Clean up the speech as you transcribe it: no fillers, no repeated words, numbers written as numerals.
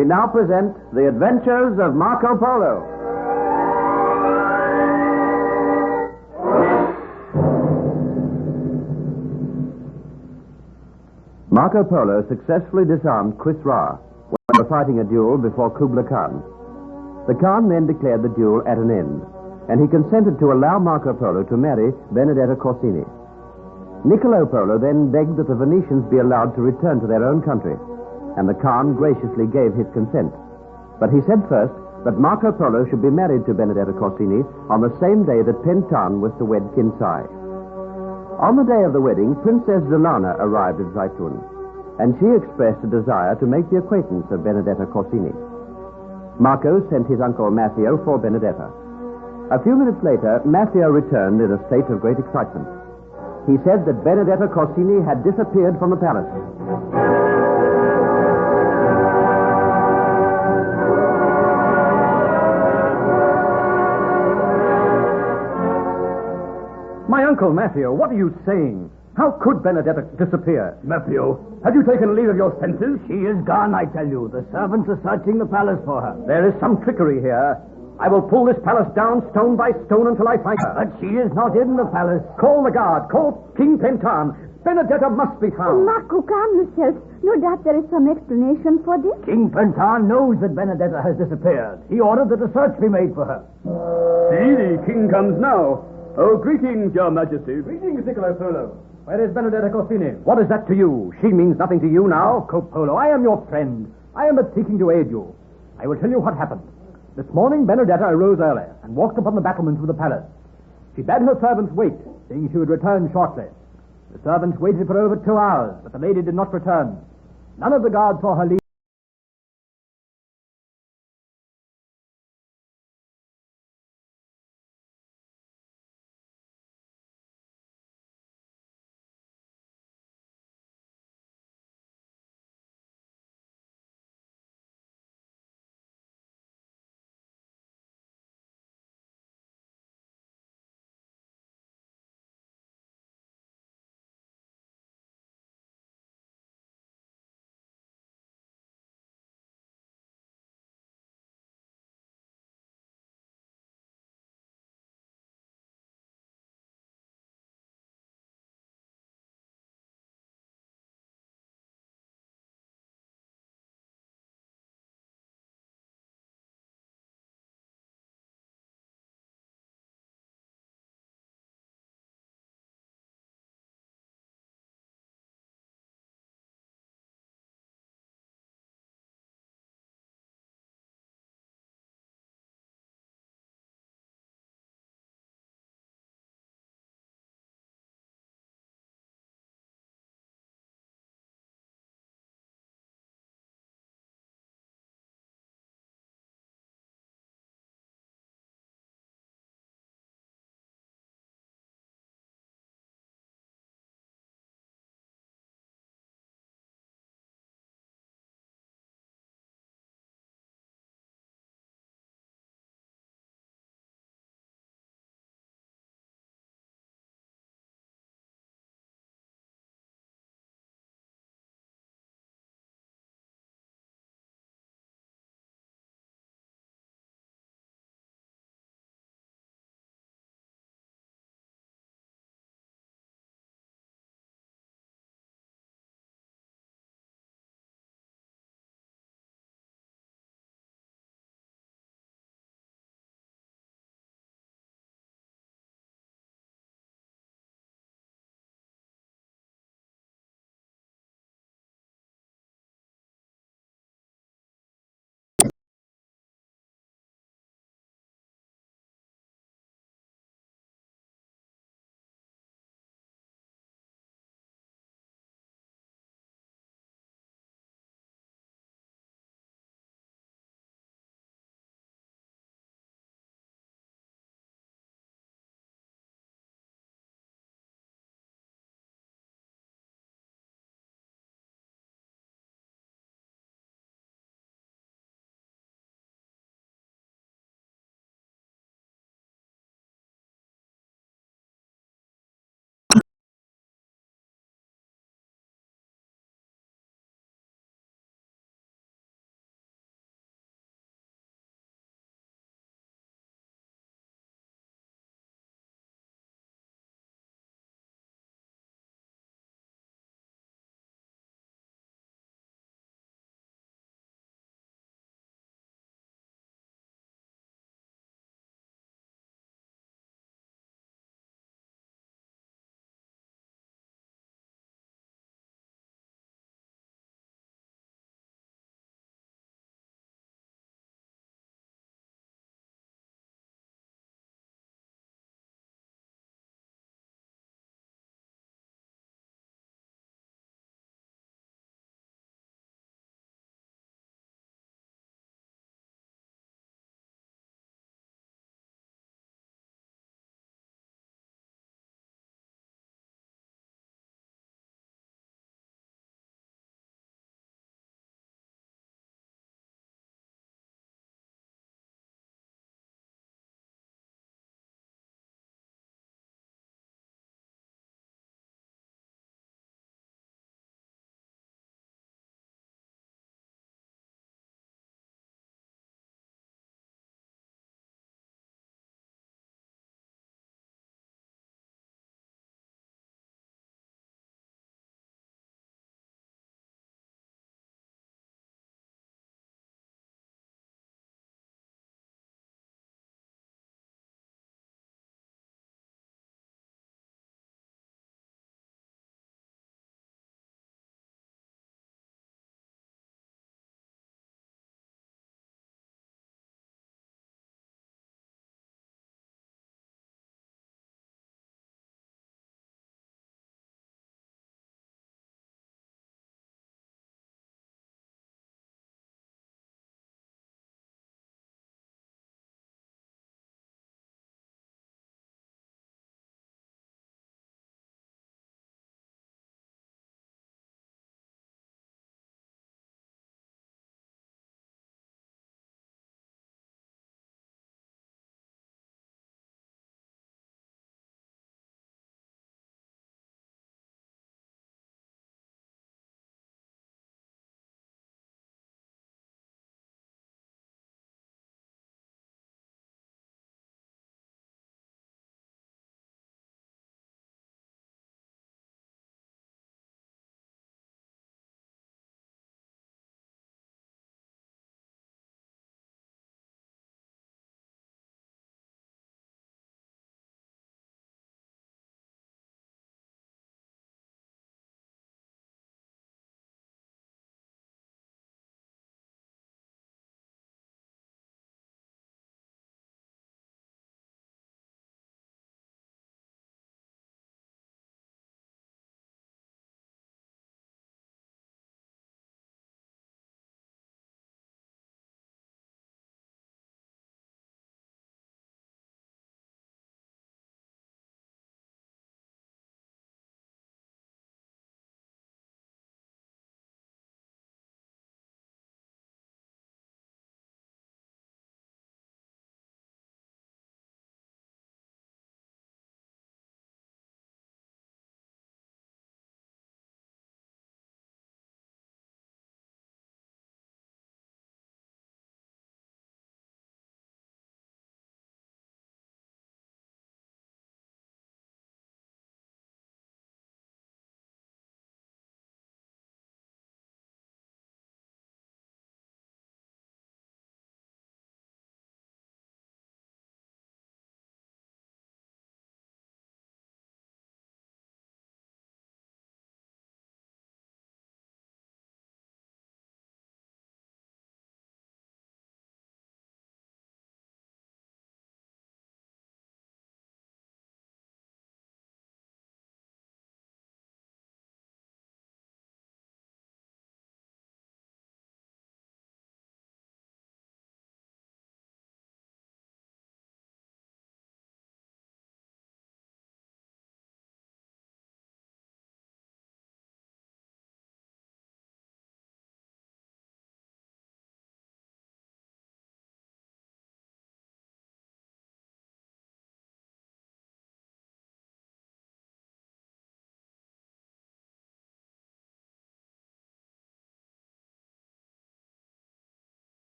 We now present The Adventures of Marco Polo. Marco Polo successfully disarmed Quisra when they were fighting a duel before Kubla Khan. The Khan then declared the duel at an end, and he consented to allow Marco Polo to marry Benedetta Corsini. Niccolo Polo then begged that the Venetians be allowed to return to their own country, and the Khan graciously gave his consent. But he said first that Marco Polo should be married to Benedetta Corsini on the same day that Pentan was to wed Kinsai. On the day of the wedding, Princess Zolana arrived at Zaitun, and she expressed a desire to make the acquaintance of Benedetta Corsini. Marco sent his uncle Maffeo for Benedetta. A few minutes later, Maffeo returned in a state of great excitement. He said that Benedetta Corsini had disappeared from the palace. My uncle, Maffeo, what are you saying? How could Benedetta disappear? Maffeo, have you taken leave of your senses? She is gone, I tell you. The servants are searching the palace for her. There is some trickery here. I will pull this palace down stone by stone until I find her. But she is not in the palace. Call the guard. Call King Pentan. Benedetta must be found. Marco, calm yourself. No doubt there is some explanation for this. King Pentan knows that Benedetta has disappeared. He ordered that a search be made for her. See, the king comes now. Oh, greetings, your majesty. Greetings, Niccolo Polo. Where is Benedetta Corsini? What is that to you? She means nothing to you now. Marco Polo, I am your friend. I am but seeking to aid you. I will tell you what happened. This morning, Benedetta arose early and walked upon the battlements of the palace. She bade her servants wait, saying she would return shortly. The servants waited for over 2 hours, but the lady did not return. None of the guards saw her leave.